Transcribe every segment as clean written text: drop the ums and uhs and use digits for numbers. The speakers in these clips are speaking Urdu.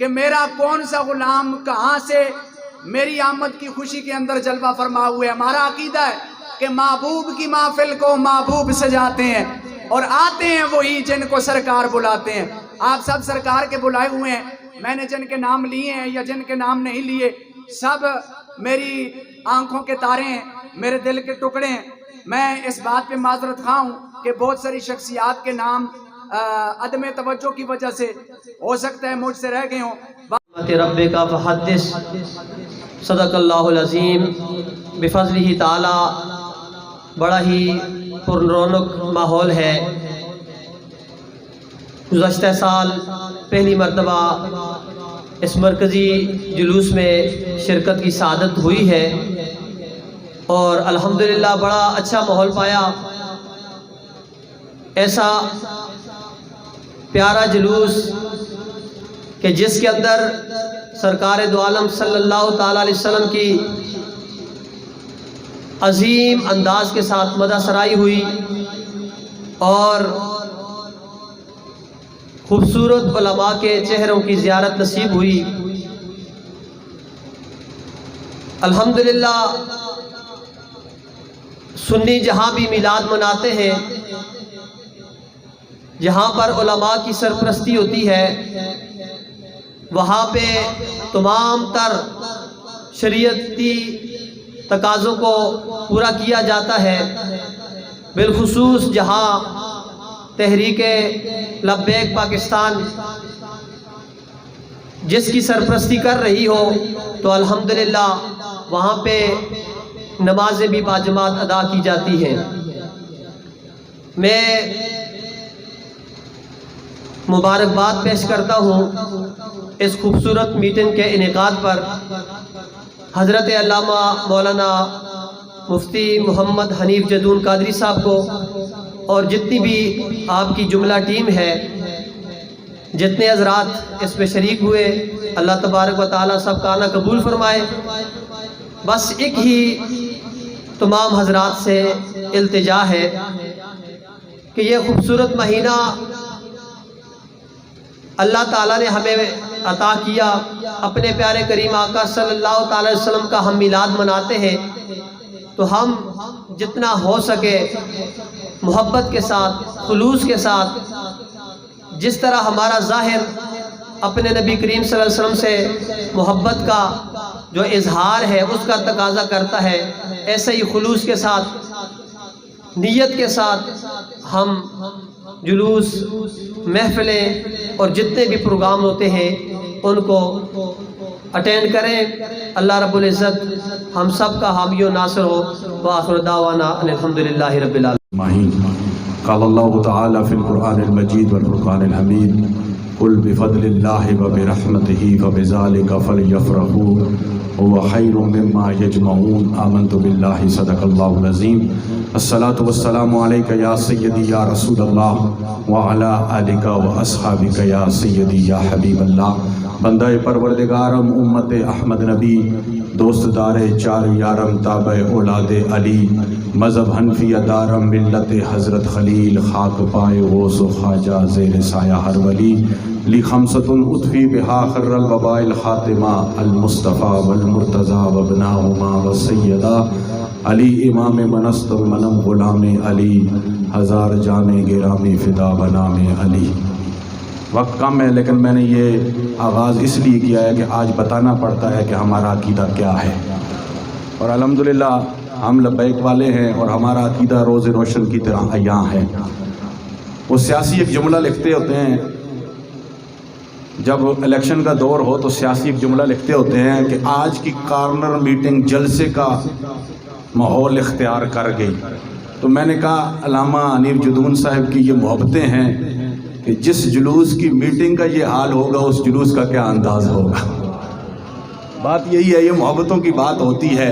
کہ میرا کون سا غلام کہاں سے میری آمد کی خوشی کے اندر جلوہ فرما ہوئے. ہمارا عقیدہ ہے کہ محبوب کی محفل کو محبوب سجاتے ہیں اور آتے ہیں وہی جن کو سرکار بلاتے ہیں. آپ سب سرکار کے بلائے ہوئے ہیں. میں نے جن کے نام لیے ہیں یا جن کے نام نہیں لیے، سب میری آنکھوں کے تارے ہیں، میرے دل کے ٹکڑے ہیں. میں اس بات پہ معذرت خواہ ہوں کہ بہت ساری شخصیات کے نام عدم توجہ کی وجہ سے ہو سکتا ہے مجھ سے رہ گئے ہوں. رب کا فحدث صدق اللہ العظیم. بفضلہ تعالی بڑا ہی پر رونق ماحول ہے. گزشتہ سال پہلی مرتبہ اس مرکزی جلوس میں شرکت کی سعادت ہوئی ہے اور الحمدللہ بڑا اچھا ماحول پایا. ایسا پیارا جلوس کہ جس کے اندر سرکار دو عالم صلی اللہ تعالیٰ علیہ وسلم کی عظیم انداز کے ساتھ مدح سرائی ہوئی اور خوبصورت علماء کے چہروں کی زیارت نصیب ہوئی. الحمدللہ سنی جہاں بھی میلاد مناتے ہیں، جہاں پر علماء کی سرپرستی ہوتی ہے، وہاں پہ تمام تر شریعتی تقاضوں کو پورا کیا جاتا ہے. بالخصوص جہاں تحریک لبیک پاکستان جس کی سرپرستی کر رہی ہو تو الحمدللہ وہاں پہ نمازیں بھی باجماعت ادا کی جاتی ہیں. میں مبارکباد پیش کرتا ہوں اس خوبصورت میٹنگ کے انعقاد پر حضرت علامہ مولانا مفتی محمد حنیف جدون قادری صاحب کو اور جتنی بھی آپ کی جملہ ٹیم ہے، جتنے حضرات اس میں شریک ہوئے، اللہ تبارک و تعالیٰ سب کا آنا قبول فرمائے. بس ایک ہی تمام حضرات سے التجا ہے کہ یہ خوبصورت مہینہ اللہ تعالیٰ نے ہمیں عطا کیا. اپنے پیارے کریم آقا صلی اللہ تعالی وسلم کا ہم میلاد مناتے ہیں تو ہم جتنا ہو سکے محبت کے ساتھ، خلوص کے ساتھ، جس طرح ہمارا ظاہر اپنے نبی کریم صلی اللہ علیہ وسلم سے محبت کا جو اظہار ہے اس کا تقاضا کرتا ہے، ایسے ہی خلوص کے ساتھ، نیت کے ساتھ ہم جلوس، محفلیں اور جتنے بھی پروگرام ہوتے ہیں ان کو اٹینڈ کریں. اللہ رب العزت ہم سب کا حامی و ناصر ہو. وآخر دعوانا ان الحمدللہ رب العالمین. قال اللہ تعالی فی القرآن المجید والفرقان الحمید قل بفضل اللہ وبرحمتہ فبذلک فلیفرحوا هو خیر مما یجمعون. آمنت باللہ صدق اللہ العظیم. الصلاة والسلام علیکہ یا سیدی یا رسول اللہ وعلا آلکہ واصحابکہ یا سیدی یا حبیب اللہ. بندہ پروردگارم امت احمد نبی، دوست دار چار یارم تابع اولاد علی، مذہب حنفی دارم ملت حضرت خلیل، خاک پائے غوث و خواجہ زیر سایہ ہر ولی. لی خمسۃ اطفی بہا خر الوباء الخاتمہ المصطفیٰ والمرتضیٰ وابناہما والسیدہ علی امام منست منم غلام علی، ہزار جان گرامی فدا بنام علی. وقت کم ہے لیکن میں نے یہ آغاز اس لیے کیا ہے کہ آج بتانا پڑتا ہے کہ ہمارا عقیدہ کیا ہے. اور الحمدللہ ہم لبیک والے ہیں اور ہمارا عقیدہ روز روشن کی طرح عیاں ہے. وہ سیاسی ایک جملہ لکھتے ہوتے ہیں، جب الیکشن کا دور ہو تو سیاسی ایک جملہ لکھتے ہوتے ہیں کہ آج کی کارنر میٹنگ جلسے کا ماحول اختیار کر گئی. تو میں نے کہا علامہ حنیف جدون صاحب کی یہ محبتیں ہیں کہ جس جلوس کی میٹنگ کا یہ حال ہوگا اس جلوس کا کیا انداز ہوگا. بات یہی ہے، یہ محبتوں کی بات ہوتی ہے.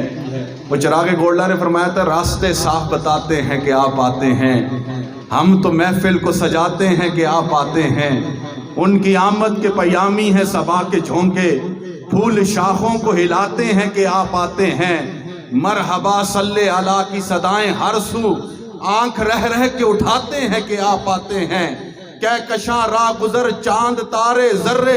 وہ چراغ گولڈا نے فرمایا تھا راستے صاف بتاتے ہیں کہ آپ آتے ہیں، ہم تو محفل کو سجاتے ہیں کہ آپ آتے ہیں. ان کی آمد کے پیامی ہیں صبا کے جھونکے، پھول شاخوں کو ہلاتے ہیں کہ آپ آتے ہیں. مرحبا صلی علی کی صدائیں ہر سو آنکھ رہ رہ کے اٹھاتے ہیں کہ آپ آتے ہیں. کہکشاں راہ گزر چاند تارے ذرے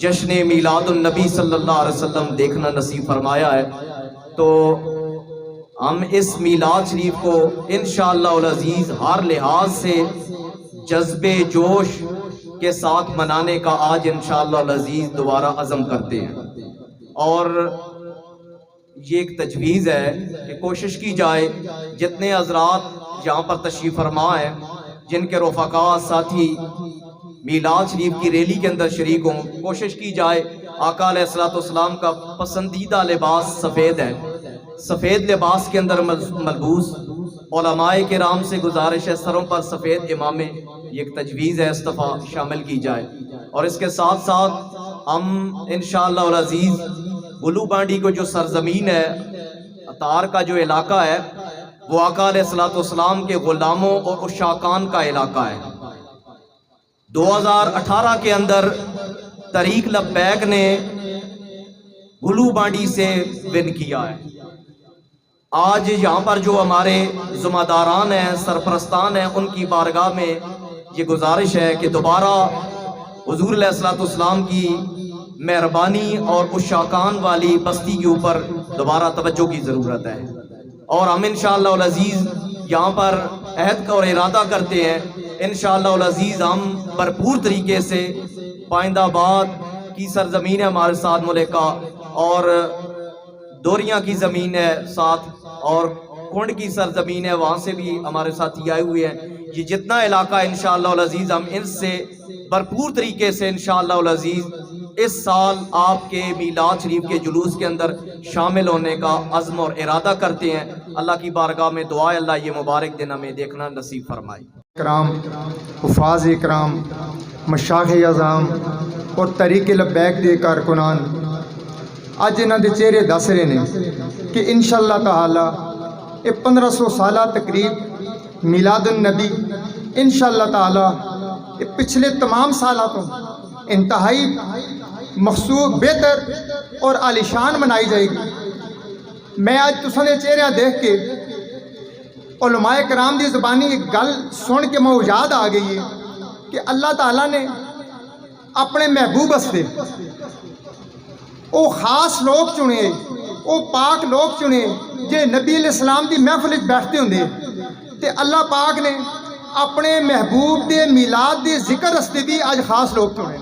جشن میلاد النبی صلی اللہ علیہ وسلم دیکھنا نصیب فرمایا ہے، تو ہم اس میلاد شریف کو انشاءاللہ العزیز ہر لحاظ سے جذب جوش کے ساتھ منانے کا آج انشاءاللہ العزیز دوبارہ عزم کرتے ہیں، اور یہ ایک تجویز ہے کہ کوشش کی جائے جتنے حضرات یہاں پر تشریف فرما ہیں، جن کے رفقا ساتھی میلاد شریف کی ریلی کے اندر شریک ہوں، کوشش کی جائے آقا علیہ الصلوۃ والسلام کا پسندیدہ لباس سفید ہے، سفید لباس کے اندر ملبوس علماء کرام سے گزارش ہے سروں پر سفید امامے، یہ ایک تجویز ہے، اس دفعہ شامل کی جائے۔ اور اس کے ساتھ ساتھ ہم انشاءاللہ العزیز گلو بانڈی کو جو سرزمین ہے، اتار کا جو علاقہ ہے، وہ آقا علیہ الصلوۃ والسلام کے غلاموں اور عشاقان کا علاقہ ہے۔ 2018 کے اندر طریق لبیک نے گلو بانڈی سے ون کیا ہے۔ آج یہاں پر جو ہمارے ذمہ داران ہیں، سرپرستان ہیں، ان کی بارگاہ میں یہ گزارش ہے کہ دوبارہ حضور علیہ الصلوۃ والسلام کی مہربانی اور عشاقان والی بستی کے اوپر دوبارہ توجہ کی ضرورت ہے، اور ہم انشاءاللہ العزیز یہاں پر عہد کا اور ارادہ کرتے ہیں انشاءاللہ العزیز ہم بھرپور طریقے سے پائندہ آباد کی سرزمین ہے ہمارے ساتھ ملکہ، اور دوریاں کی زمین ہے ساتھ، اور کنڈ کی سرزمین ہے، وہاں سے بھی ہمارے ساتھی آئے ہوئے ہیں۔ یہ جتنا علاقہ انشاءاللہ العزیز ہم ان سے بھرپور طریقے سے انشاءاللہ العزیز اس سال آپ کے میلاد شریف کے جلوس کے اندر شامل ہونے کا عزم اور ارادہ کرتے ہیں۔ اللہ کی بارگاہ میں دعا ہے اللہ یہ مبارک دن ہمیں دیکھنا نصیب فرمائے۔ کرام، حفاظ اکرام، مشاغ اعظام اور طریق لبیک دے کارکنان اج انہاں دے چہرے دس رہے نے کہ انشاءاللہ تعالی یہ 1500 سالہ تقریب میلاد النبی انشاءاللہ تعالی یہ پچھلے تمام سالہ تو انتہائی مخصوص بہتر اور عالیشان منائی جائے گی۔ میں آج تساں دے چہرے دیکھ کے علماء کرام دی زبانی ایک گل سن کے میں یاد آ گئی ہے کہ اللہ تعالیٰ نے اپنے محبوب استے او خاص لوگ چنے، او پاک لوگ چنے جے نبی علیہ السلام دی محفل بیٹھتے ہوں تے اللہ پاک نے اپنے محبوب دے میلاد دے ذکر استے بھی آج خاص لوگ چنے۔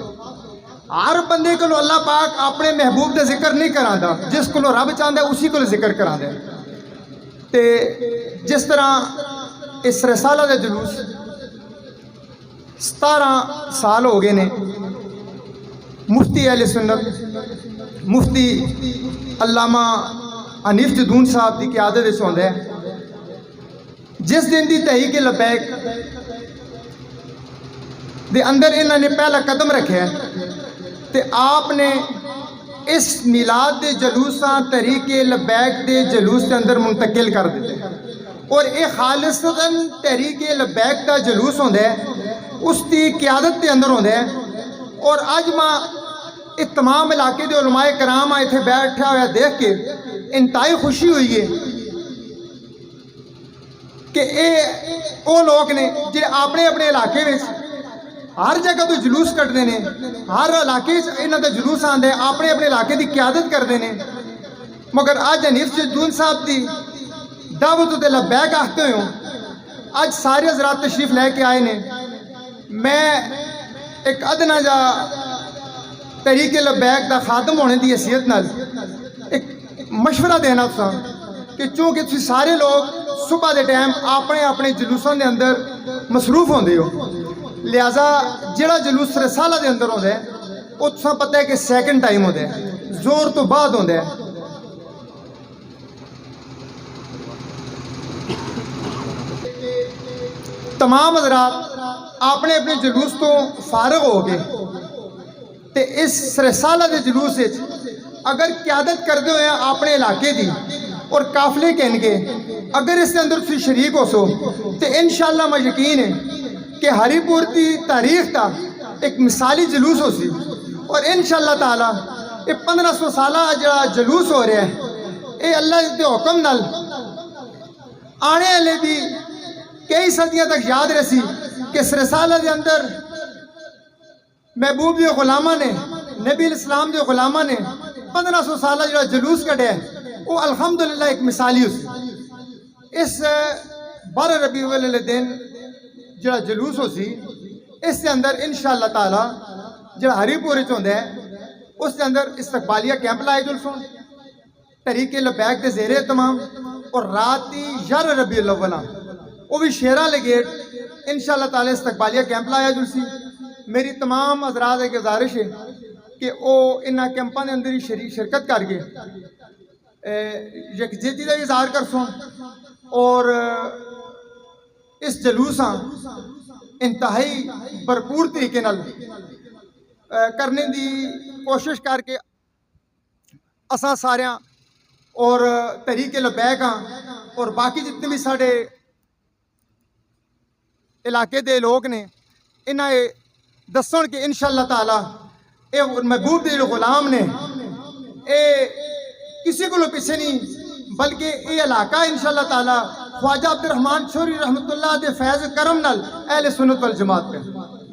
ہر بندے کو اللہ پاک اپنے محبوب دے ذکر نہیں کراندا، جس کو رب چاہتا ہے اسی کو ذکر کراندا ہے۔ تے جس طرح اس رسالہ دے جلوس 17 سال ہو گئے نے، مفتی اہل سنت مفتی علامہ حنیف جدون صاحب کی قیادت ہوندا ہے۔ جس دن دی تحریک لبیک دے اندر انہوں نے پہلا قدم رکھا ہے تے آپ نے اس میلاد دے جلوساں تحریک لبیک دے جلوس کے اندر منتقل کر دیتے ہیں، اور یہ خالصتاً تحریک لبیک کا جلوس ہوتا ہے اس کی قیادت کے اندر ہوتا ہے۔ اور اج میں اس تمام علاقے دے علماء کرام اتنے بیٹھا ہوا دیکھ کے انتہائی خوشی ہوئی ہے کہ وہ لوگ نے جو اپنے اپنے علاقے میں ہر جگہ تو جلوس کٹتے ہیں، ہر علاقے انہوں کا جلوس آتا ہے، اپنے اپنے علاقے کی قیادت کرتے ہیں، مگر اج حنیف جدون صاحب کی دعوت تے لبیک آختے ہوئے اج سارے حضرات تشریف لے کے آئے ہیں۔ میں ایک ادنا جا تحریک لبیک دا خادم ہونے کی حیثیت نال ایک مشورہ دینا تھا کہ چونکہ تسی سارے لوگ صبح دے ٹائم اپنے اپنے جلوسوں دے اندر مصروف ہوندے ہو، لہذا جڑا جلوس رسالہ دے اندر ہوتا ہے وہ تساں پتہ ہے کہ سیکنڈ ٹائم ہوتا ہے، زور تو بعد ہوتا ہے۔ تمام حضرات اپنے اپنے جلوس تو فارغ ہو گئے تے اس رسالہ دے جلوس اگر قیادت کرتے ہوئے اپنے علاقے دی اور قافلے کہن کے اگر اس کے اندر تسی شریک ہو سو تو انشاءاللہ میں یقین ہے کہ ہری پور کی تاریخ کا ایک مثالی جلوس ہو سی، اور انشاءاللہ تعالی یہ 1500 سالہ جڑا جلوس ہو رہا ہے یہ اللہ کے حکم نال آنے والے بھی کئی صدیاں تک یاد رسی کہ اس رسالہ کے اندر محبوب غلامہ نے نبی الاسلام دے غلامہ نے 1500 سالہ جڑا جلوس کڈیا ہے وہ الحمدللہ ایک مثالی اس 12 ربیع الاول والے دن جڑا جلوس ہو سی اس کے اندر انشاءاللہ تعالی جڑا ہری پور وچ ہوندا ہے اس کے اندر استقبالیہ کیمپ لائے جلسوں طریق لبیک دے زیر اہتمام اور راتی 11 ربیع الاول وہ بھی شیراں لگیٹ انشاءاللہ تعالی استقبالیہ کیمپ لایا جلسی. میری تمام حضرات ایک گزارش ہے کہ وہ انہاں کیمپاں دے اندر ہی شرکت کر کے یکجہتی کا اظہار کر سوں اور اس جلوساں انتہائی بھرپور طریقے نال کرنے دی کوشش کر کے اساں ساریاں اور طریق لبیک ہاں اور باقی جتنے بھی ساڑے علاقے دے لوگ نے انہاں دسن کہ انشاءاللہ تعالی اے محبوب دے غلام نے اے کسی کو پیچھے نہیں بلکہ اے علاقہ انشاءاللہ تعالی خواجہ عبدالرحمن چوری رحمت اللہ دے فیض کرم نال اہل سنت والجماعت پہ.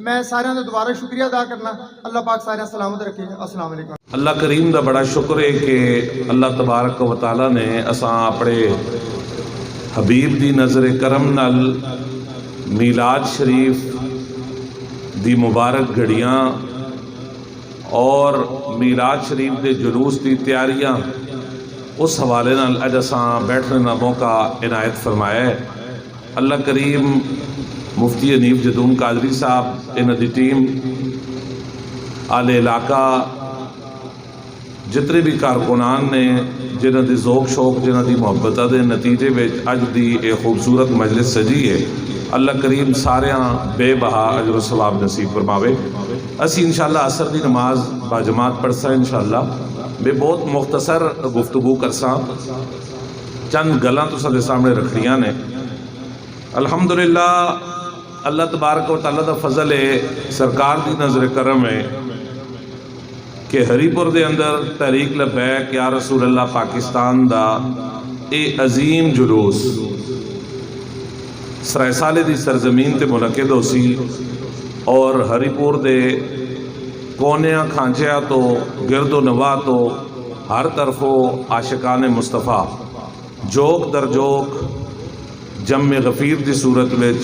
میں سارے دا دوبارہ شکریہ ادا کرنا. اللہ پاک سارے سلامت رکھے. السلام علیکم. اللہ کریم دا بڑا شکر ہے کہ اللہ تبارک و تعالی نے اساں اپنے حبیب دی نظر کرم نال میلاد شریف دی مبارک گھڑیاں اور میلاد شریف دے جلوس دی تیاریاں اس حوالے نال اج اساں بیٹھنے دا موقع عنایت فرمایا ہے. اللہ کریم مفتی حنیف جدون قادری صاحب انہاں دی ٹیم آل علاقہ جتنے بھی کارکنان نے جنہاں دی ذوق شوق جنہاں دی محبتہ دے نتیجے وچ اج دی ایک خوبصورت مجلس سجی ہے. اللہ کریم ساریاں بے بہا اجر و ثواب نصیب فرماوے. اسی انشاءاللہ عصر دی نماز باجماعت پڑھسا انشاءاللہ. میں بہت مختصر گفتگو کرساں چند گلاں تساں دے سامنے رکھڑیاں نے. الحمدللہ اللہ تبارک و تعالیٰ دا فضل ہے سرکار دی نظر کرم ہے کہ ہری پور دے اندر تحریک لبیک یا رسول اللہ پاکستان دا اے عظیم جلوس سرائے سالے دی سرزمین تے منعقد ہو سی اور ہری پور دے کونیاں کھانچیاں تو گرد و نواح تو ہر طرفوں عاشقان مصطفیٰ جوک در جوک جمع غفیر دی صورت وچ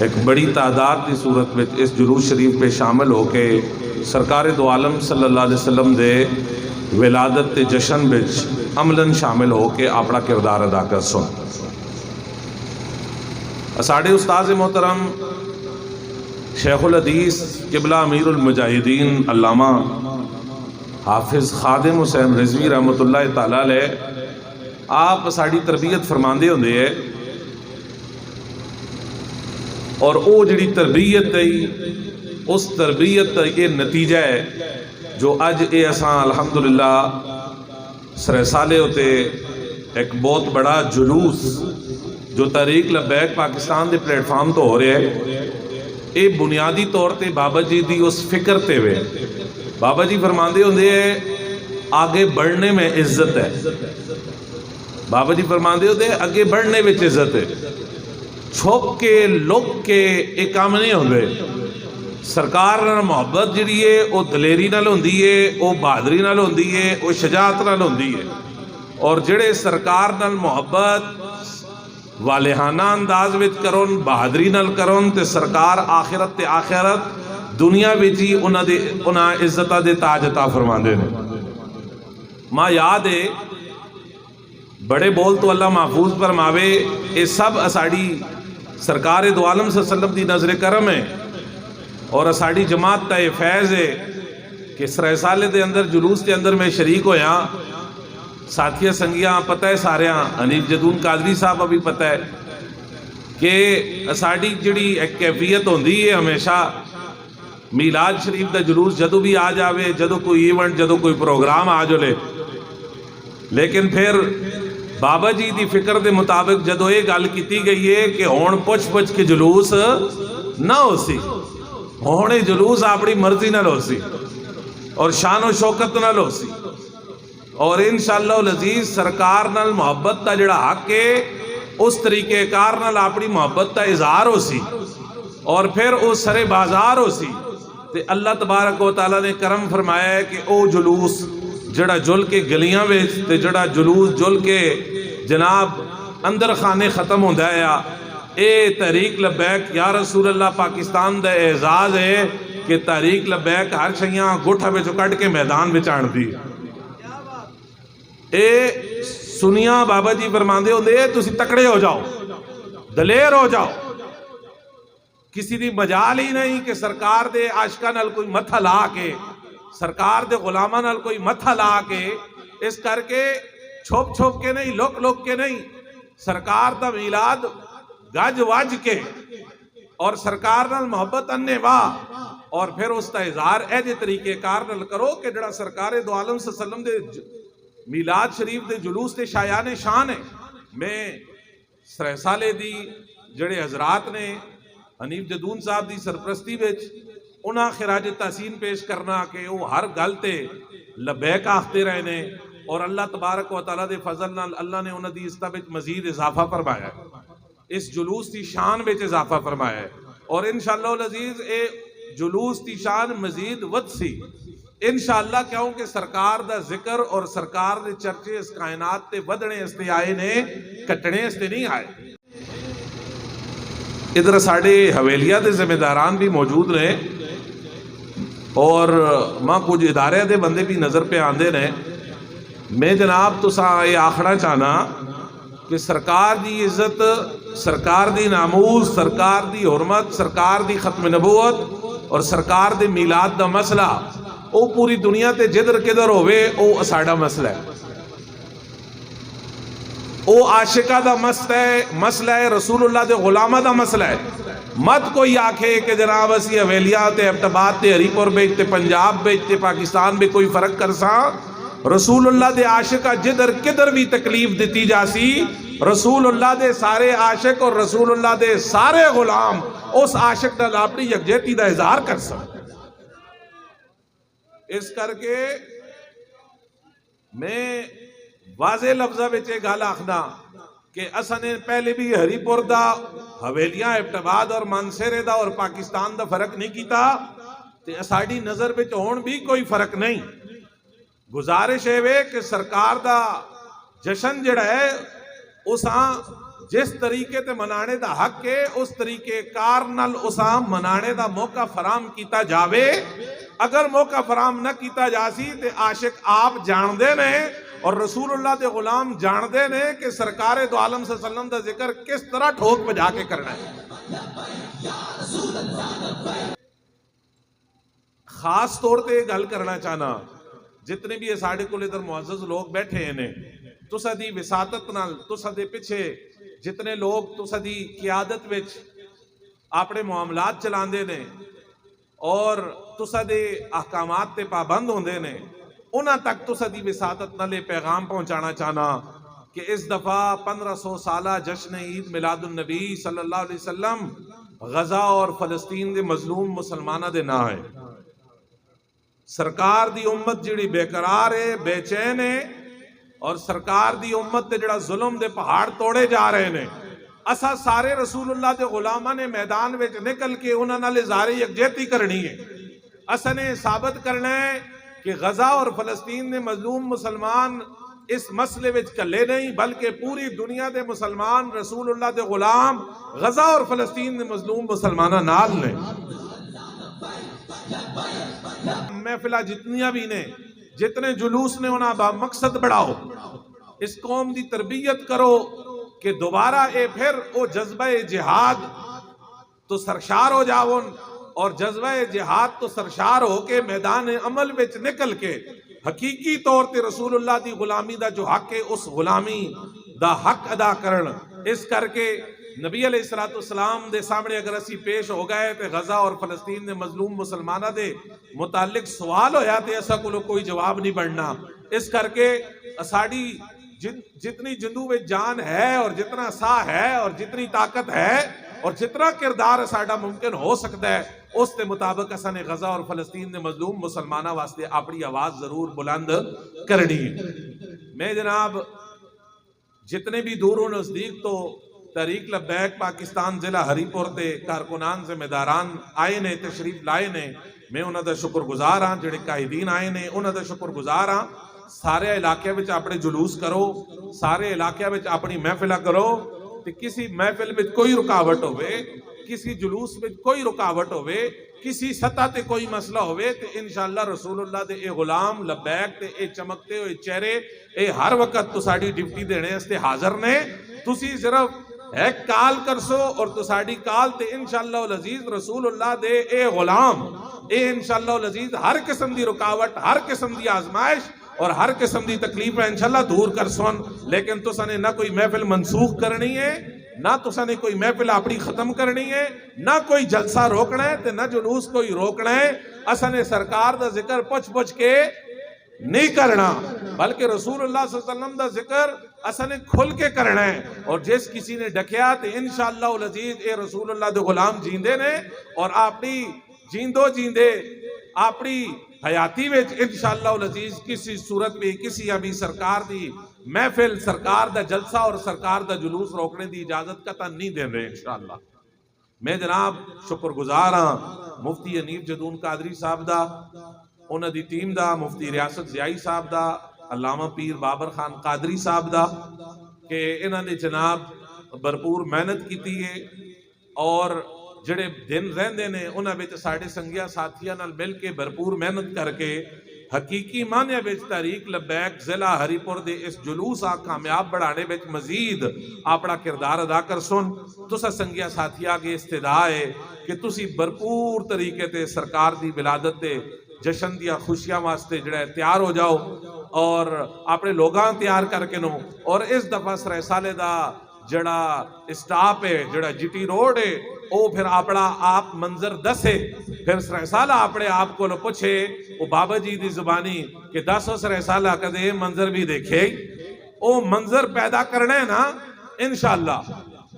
ایک بڑی تعداد دی صورت وچ اس جلوس شریف پہ شامل ہو کے سرکار دو عالم صلی اللہ علیہ وسلم دے ولادت تے جشن وچ عملاً شامل ہو کے اپنا کردار ادا کر سن. ساڑھے استاذ محترم شیخ الحدیث قبلہ امیر المجاہدین علامہ حافظ خادم حسین رضوی رحمت اللہ تعالیٰ علیہ آپ ساڑھی تربیت فرماندے ہوندے ہیں اور او جڑی تربیت ہے اس تربیت یہ نتیجہ ہے جو اج اے اساں الحمدللہ سرے سالے ہوتے ایک بہت بڑا جلوس جو تحریک لبیک پاکستان دے پلیٹ فارم تو ہو رہے ہیں. اے بنیادی طور تے بابا جی دی اس فکر تے ہوئے بابا جی فرماندے ہوندے ہیں آگے بڑھنے میں عزت ہے. بابا جی فرماندے ہوندے ہیں آگے بڑھنے میں عزت ہے. چھپ کے لک کے ایک کام نہیں ہوندے. سرکار نال محبت جڑی ہے وہ دلیری نال ہوندی ہے, وہ بہادری نال ہوندی ہے, وہ شجاعت نال ہوندی ہے. اور جڑے سرکار نال محبت والہانہ انداز وچ کرن بہادری نال کرن تے سرکار آخرت تے آخرت دنیا وچ ہی انہاں عزتاں دے تاج عطا فرماندے نے. ماں یاد ہے بڑے بول تو اللہ محفوظ فرماوے اے سب اساڑی سرکار دو عالم صلی اللہ علیہ وسلم دی نظر کرم ہے اور اساڑی جماعت تا فیض ہے کہ سرائے سالے دے اندر جلوس دے اندر میں شریک ہویا. ساتھیاں سنگیاں پتہ ہے ساریاں حنیف جدون قادری صاحب ابھی پتہ ہے کہ اساڑی جڑی ایک کیفیت ہوندی ہے ہمیشہ میلاد شریف دا جلوس جدو بھی آ جاوے جدو کوئی ایونٹ جدو کوئی پروگرام آ جولے لیکن پھر بابا جی دی فکر دے مطابق جدو یہ گل کیتی گئی ہے کہ ہون پوچھ کے جلوس نہ ہو سی ہونے جلوس اپنی مرضی نہ ہو سی اور شان و شوکت نہ ہو سی اور انشاءاللہ العزیز سرکار نال محبت دا جڑا حق ہے اس طریقے کار نال اپنی محبت دا اظہار ہو سی اور پھر اس سرے بازار ہو سی تے اللہ تبارک و تعالیٰ نے کرم فرمایا ہے کہ او جلوس جڑا جل کے گلیاں وچ تے جڑا جلوس جل کے جناب اندر خانے ختم ہوندا ہے اے تحریک لبیک یا رسول اللہ پاکستان دا اعزاز ہے کہ تحریک لبیک ہر شیاں گٹھا وچ کڈ کے میدان وچ آن دی اے سنیا بابا جی فرماندے ہوندے تسی تکڑے ہو جاؤ دلیر ہو جاؤ کسی دی مجال ہی نہیں کہ سرکار دے عاشقاں نال کوئی متھا لا کے سرکار دے غلاماں نال کوئی متھا لا کے اس کر کے چھپ چھپ کے نہیں لک لک کے نہیں سرکار دا میلاد گج وج کے اور سرکار نال محبت انے واہ اور پھر اس دا اظہار ایجے طریقے کار نال کرو کہ جڑا سرکار دو عالم صلی اللہ علیہ وسلم دے میلاد شریف دے جلوس تے شایان شان ہے میں سرہ سالے دی جڑے حضرات نے حنیف جدون صاحب دی سرپرستی وچ انہاں خراج تحسین پیش کرنا کہ وہ ہر گل تے لبیک آختے رہے نے اور اللہ تبارک و تعالیٰ دے فضل نال اللہ نے انہاں دی عزت وچ مزید اضافہ فرمایا ہے اس جلوس دی شان وچ اضافہ فرمایا ہے اور انشاءاللہ العزیز اے جلوس دی شان مزید ود سی انشاءاللہ کہوں کہ سرکار دا ذکر اور سرکار دے چرچے اس کائنات تے ودنے استے آئے نے کٹنے استے نہیں آئے ادھر ساڑھے حویلیہ دے ذمہ داران بھی موجود رہے اور ماں کچھ ادارے دے بندے بھی نظر پہ آندے رہے میں جناب تو یہ آخنا چاہنا کہ سرکار دی عزت سرکار دی ناموس سرکار دی حرمت سرکار دی ختم نبوت اور سرکار دی میلاد دا مسئلہ او پوری دنیا تے جدر کدھر ہوئے او اساڑا مسئلہ ہے او عاشقہ دا مسئلہ ہے رسول اللہ دے غلامہ دا مسئلہ ہے مت کوئی آکھے کہ جناب اسی حویلیہ تے ابٹباد تے ہری پور بیچ تے پنجاب بیچ تے پاکستان میں کوئی فرق کر سا رسول اللہ دے عاشقہ جدر کدھر بھی تکلیف دیتی جاسی رسول اللہ دے سارے عاشق اور رسول اللہ دے سارے غلام اس عاشق نال اپنی یکجہتی دا اظہار کر سکتے اس کر کے میں واضح لفظہ بچے گال آخنا کہ اسا نے پہلے بھی ہری پور دا حویلیاں ابٹباد اور مانسیرے دا اور پاکستان دا فرق نہیں کیتا تے اساڑی نظر بچ ہون بھی کوئی فرق نہیں گزارش ہے کہ سرکار دا جشن جڑا ہے اساں جس طریقے تے منانے دا حق ہے اس طریقے کار نال اساں منانے دا موقع فراہم کیتا جاوے اگر موقع فراہم نہ کیتا جاسی تے عاشق آپ جان دے نے اور رسول اللہ دے غلام جان دے نے کہ سرکار دو عالم صلی اللہ علیہ وسلم دا ذکر کس طرح ٹھوک بجا کے کرنا ہے خاص طور تے گل کرنا چاہنا جتنے بھی ساڑھے کو ادھر معزز لوگ بیٹھے ہیں تسا دی وساطت نال تسا دے پیچھے جتنے لوگ تسا دی قیادت وچ اپنے معاملات چلاندے نے اور تسا دے احکامات تے پابند ہوندے نے انہاں تک تسا دی وساطت نال پیغام پہنچانا چاہنا کہ اس دفعہ 1500 سالہ جشن عید میلاد النبی صلی اللہ علیہ وسلم غزہ اور فلسطین دے مظلوم مسلمانہ دے نہ ہے سرکار دی امت جڑی بے قرار ہے بے چین ہے اور سرکار دی امت تے جڑا ظلم دے پہاڑ توڑے جا رہے نے اسا سارے رسول اللہ دے غلامہ نے میدان وچ نکل کے انہاں نال اظہار یکجہتی کرنی ہے اسا نے ثابت کرنا ہے کہ غزہ اور فلسطین دے مظلوم مسلمان اس مسئلے وچ کلے نہیں بلکہ پوری دنیا دے مسلمان رسول اللہ دے غلام غزہ اور فلسطین دے مظلوم مسلمانہ نال نے محفلہ جتنیاں بھی نے جتنے جلوس نے انہاں با مقصد بڑھاؤ اس قوم دی تربیت کرو کہ دوبارہ اے پھر او جذبہ جہاد تو سرشار ہو جاون اور جذبہ جہاد تو سرشار ہو کے میدان عمل وچ نکل کے حقیقی طور تے رسول اللہ دی غلامی دا جو حق ہے اس غلامی دا حق ادا کرن اس کر کے نبی علیہ السلام دے سامنے اگر اسی پیش ہو گئے تے غزہ اور فلسطین دے مظلوم مسلمانہ دے متعلق سوال ہویا تے ایسا کوئی جواب نہیں بڑھنا اس کر کے اساڑی جتنی جندو میں جان ہے اور جتنا سا ہے اور جتنی طاقت ہے اور جتنا کردار اساڑا ممکن ہو سکتا ہے اس کے مطابق اسا نے غزہ اور فلسطین دے مظلوم مسلمانہ واسطے اپنی آواز ضرور بلند کرنی ہے میں جناب جتنے بھی دور و نزدیک تو تحریک لبیک پاکستان ضلع ہری پور تے کارکنان ذمہ داران آئے نے تشریف لائے نے میں انہوں دا شکر گزار ہاں، جڑے قائدین آئے نے انہوں دا شکر گزار ہاں۔ سارے علاقے وچ اپنے جلوس کرو، سارے علاقے وچ اپنی محفلہ کرو، تے کسی محفل میں کوئی رکاوٹ ہوئے، کسی جلوس میں کوئی رکاوٹ ہوئے، کسی سطح تے کوئی مسئلہ ہوئے، تے انشاءاللہ رسول اللہ دے اے غلام لبیک تے اے چمکتے ہوئے چہرے اے ہر وقت تو ساڑی ڈیوٹی دینے استے حاضر نے۔ تسی صرف ایک کال کرسو اور تو ساڑی کال تے انشاءاللہ العزیز رسول اللہ دے اے غلام اے انشاءاللہ العزیز ہر قسم دی رکاوٹ، ہر قسم دی آزمائش اور ہر قسم دی تکلیف ہے انشاءاللہ دور کر سن۔ لیکن تسا نے نہ کوئی محفل منسوخ کرنی ہے، نہ تسا نے کوئی محفل اپنی ختم کرنی ہے، نہ کوئی جلسہ روکنا ہے، تے نہ جلوس کوئی روکنا ہے۔ اسا نے سرکار دا ذکر پچھ پچھ کے نہیں کرنا، بلکہ رسول اللہ صلی اللہ علیہ وسلم دا ذکر اسا نے کھل کے کرنا ہے۔ اور جس کسی نے ڈکیا تے انشاءاللہ العزیز اے رسول اللہ دے غلام جیندے نے، اور اپنی جیندو جیندے اپنی حیاتی وچ انشاءاللہ العزیز کسی صورت میں کسی ابھی سرکار دی محفل، سرکار دا جلسہ اور سرکار دا جلوس روکنے دی اجازت قطعاً نہیں دیں رہے انشاءاللہ۔ میں جناب شکر گزار ہاں مفتی انیف جدون قادری صاحب دا، انہاں دی ٹیم دا، مفتی ریاست ضیائی صاحب دا، علامہ پیر بابر خان قادری صاحب دا، کہ انہاں نے جناب بھرپور محنت کیتی ہے، اور جڑے دن رہندے نے انہاں وچ ساڈے سنگیا ساتھیاں نال مل کے بھرپور محنت کر کے حقیقی معنی وچ تحریک لبیک ضلع ہری پور دے اس جلوس آ کامیاب بڑھانے وچ مزید اپنا کردار ادا کر سن۔ تسا سنگیا ساتھیاں کے استدعا ہے کہ تسی بھرپور طریقے تے سرکار دی ولادت دے جشن دیا خوشیاں واسطے جڑا ہے تیار ہو جاؤ، اور اپنے لوگاں تیار کر کے نو، اور اس دفعہ سرائے سالے دا جڑا اسٹاپ ہے، جڑا جی ٹی روڈ ہے، او پھر اپنا آپ منظر دسے، پھر سرائے سالہ اپنے آپ کو پوچھے او بابا جی دی زبانی کہ دسو سرائے سالہ کدے منظر بھی دیکھے، او منظر پیدا کرنا ہے نا انشاءاللہ۔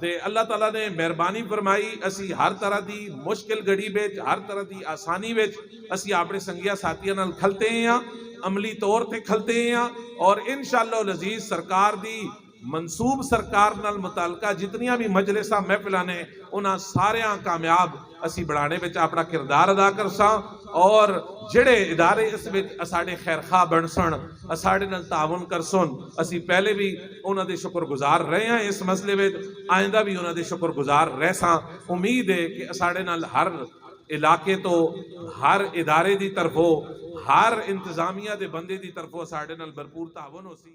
تے اللہ تعالیٰ نے مہربانی فرمائی، اسی ہر طرح دی مشکل گھڑی وچ، ہر طرح دی آسانی وچ اسی اپنے سنگیا ساتھیاں نال کھلتے ہیں، عملی طور تے کھلتے ہیں، اور انشاءاللہ العزیز سرکار دی منصوب سرکار نال متعلقہ جتنیاں بھی مجلساں محفلاں نے انہاں ساریاں کامیاب اسی بڑھانے وچ اپنا کردار ادا کرساں، اور جڑے ادارے اس وچ اساڈے خیر خواہ بن سن، اساڈے نال تعاون کرسن، اسی پہلے بھی انہاں دے شکر گزار رہے ہیں اس مسئلے وچ، آئندہ بھی انہاں دے شکر گزار رہساں۔ امید ہے کہ اساڈے نال ہر علاقے تو، ہر ادارے دی طرفوں، ہر انتظامیہ دے بندے دی طرفوں اساڈے نال بھرپور تعاون ہو سی۔